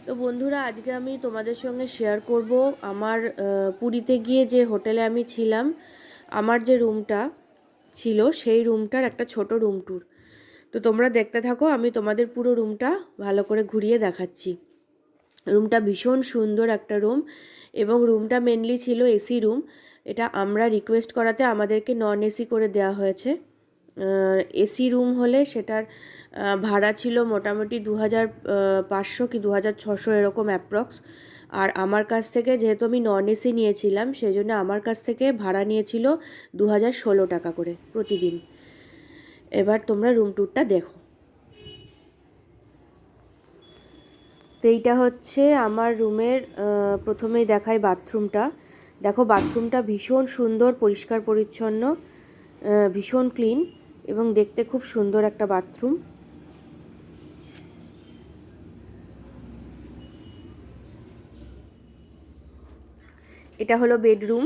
তো বন্ধুরা, আজকে আমি তোমাদের সঙ্গে শেয়ার করব আমার পুরীতে গিয়ে যে হোটেলে আমি ছিলাম, আমার যে রুমটা ছিল সেই রুমটার একটা ছোট রুম ট্যুর। তো তোমরা দেখতে থাকো, আমি তোমাদের পুরো রুমটা ভালো করে ঘুরিয়ে দেখাচ্ছি। রুমটা ভীষণ সুন্দর একটা রুম, এবং রুমটা মেনলি ছিল এসি রুম। এটা আমরা রিকোয়েস্ট করাতে আমাদেরকে নন এসি করে দেওয়া হয়েছে। এসি রুম হলে সেটার ভাড়া ছিল মোটামুটি 2500 কি 2600 এরকম অ্যাপ্রক্স। আর আমার কাছ থেকে, যেহেতু আমি নন এসি নিয়েছিলাম, সেই জন্য আমার কাছ থেকে ভাড়া নিয়েছিল 2016 টাকা করে প্রতিদিন। এবার তোমরা রুম ট্যুরটা দেখো। তো এইটা হচ্ছে আমার রুমের, প্রথমেই দেখাই বাথরুমটা। দেখো, বাথরুমটা ভীষণ সুন্দর, পরিষ্কার পরিচ্ছন্ন, ভীষণ ক্লিন, এবং দেখতে খুব সুন্দর একটা বাথরুম। এটা হলো বেডরুম।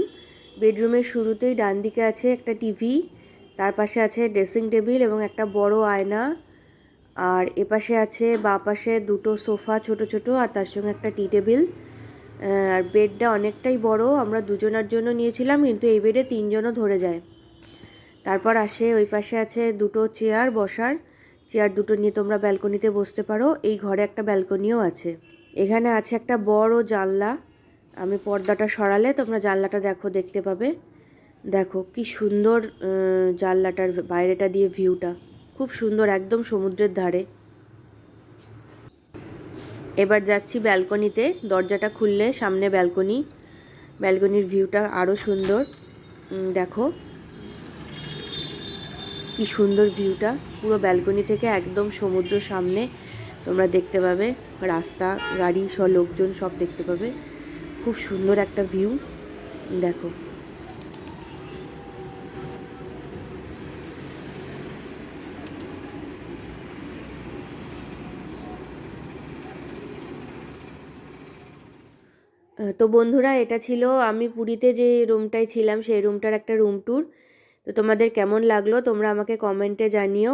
বেডরুমের শুরুতেই ডান দিকে আছে একটা টিভি, তার পাশে আছে ড্রেসিং টেবিল এবং একটা বড় আয়না। আর এপাশে আছে বাঁ পাশে দুটো সোফা ছোট ছোট, আর তার সঙ্গে একটা টি টেবিল। আর বেডটা অনেকটাই বড়, আমরা দুজনের জন্য নিয়েছিলাম, কিন্তু এই বেডে তিনজনও ধরে যায়। তারপর আসে ওই পাশে আছে দুটো চেয়ার বসার, চেয়ার দুটো নিয়ে তোমরা ব্যালকনিতে বসতে পারো। এই ঘরে একটা ব্যালকনিও আছে। এখানে আছে একটা বড় জানলা, আমি পর্দাটা সরালে তোমরা জানলাটা দেখতে পাবে। দেখো কি সুন্দর জানলাটার বাইরেটা দিয়ে ভিউটা, খুব সুন্দর, একদম সমুদ্রের ধারে। এবার যাচ্ছি ব্যালকনিতে, দরজাটা খুললে সামনে ব্যালকনি, ব্যালকনির ভিউটা আরও সুন্দর। দেখো কি সুন্দর ভিউটা, পুরো ব্যালকনি থেকে একদম সমুদ্র সামনে তোমরা দেখতে পাবে, রাস্তা, গাড়ি, সব লোকজন সব দেখতে পাবে। খুব সুন্দর একটা ভিউ। দেখো, তো বন্ধুরা, এটা ছিল আমি পুরীতে যে রুমটায় ছিলাম সেই রুমটার একটা রুম ট্যুর। তো তোমাদের কেমন লাগলো তোমরা আমাকে কমেন্টে জানিও।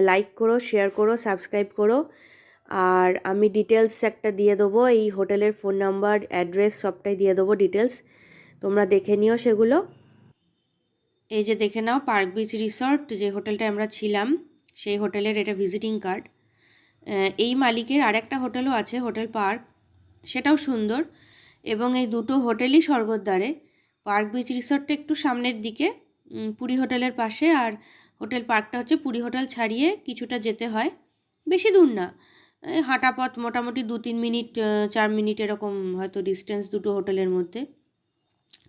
লাইক করো, শেয়ার করো, সাবস্ক্রাইব করো। আর আমি ডিটেলস একটা দিয়ে দেবো, এই হোটেলের ফোন নাম্বার, অ্যাড্রেস সবটাই দিয়ে দেবো ডিটেলস, তোমরা দেখে নিও সেগুলো। এই যে দেখে নাও, পার্ক বিচ রিসর্ট, যে হোটেলটায় আমরা ছিলাম সেই হোটেলের এটা ভিজিটিং কার্ড। এই মালিকের আরেকটা হোটেলও আছে, হোটেল পার্ক, সেটাও সুন্দর। এবং এই দুটো হোটেলই স্বর্গদ্বারে। পার্ক বিচ রিসর্টটা একটু সামনের দিকে, পুরী হোটেলের পাশে, আর হোটেল পার্কটা হচ্ছে পুরী হোটেল ছাড়িয়ে কিছুটা যেতে হয়, বেশি দূর না, হাঁটা পথ, মোটামুটি 2-3 মিনিট, 4 মিনিট এরকম হয়তো ডিস্টেন্স দুটো হোটেলের মধ্যে।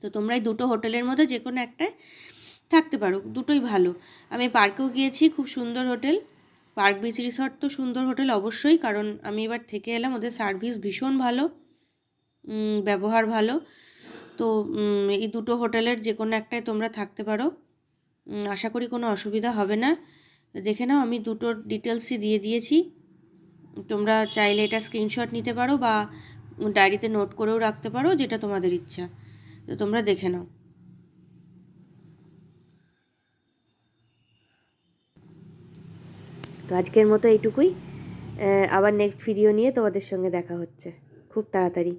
তো তোমরা এই দুটো হোটেলের মধ্যে যে কোনো একটায় থাকতে পারো, দুটোই ভালো। আমি পার্কেও গিয়েছি, খুব সুন্দর হোটেল। পার্ক বিচ রিসর্ট তো সুন্দর হোটেল অবশ্যই, কারণ আমি এবার থেকে এলাম, ওদের সার্ভিস ভীষণ ভালো, ব্যবহার ভালো। তো এই দুটো হোটেলের যে কোনো একটায় তোমরা থাকতে পারো, আশা করি কোনো অসুবিধা হবে না। দেখে নাও, আমি দুটোর ডিটেলসই দিয়ে দিয়েছি, তোমরা চাইলে এটা স্ক্রিনশট নিতে পারো বা ডায়েরিতে নোট করেও রাখতে পারো, যেটা তোমাদের ইচ্ছা। তো তোমরা দেখে নাও। তো আজকের মতো এইটুকুই, আবার নেক্সট ভিডিও নিয়ে তোমাদের সঙ্গে দেখা হচ্ছে খুব তাড়াতাড়ি।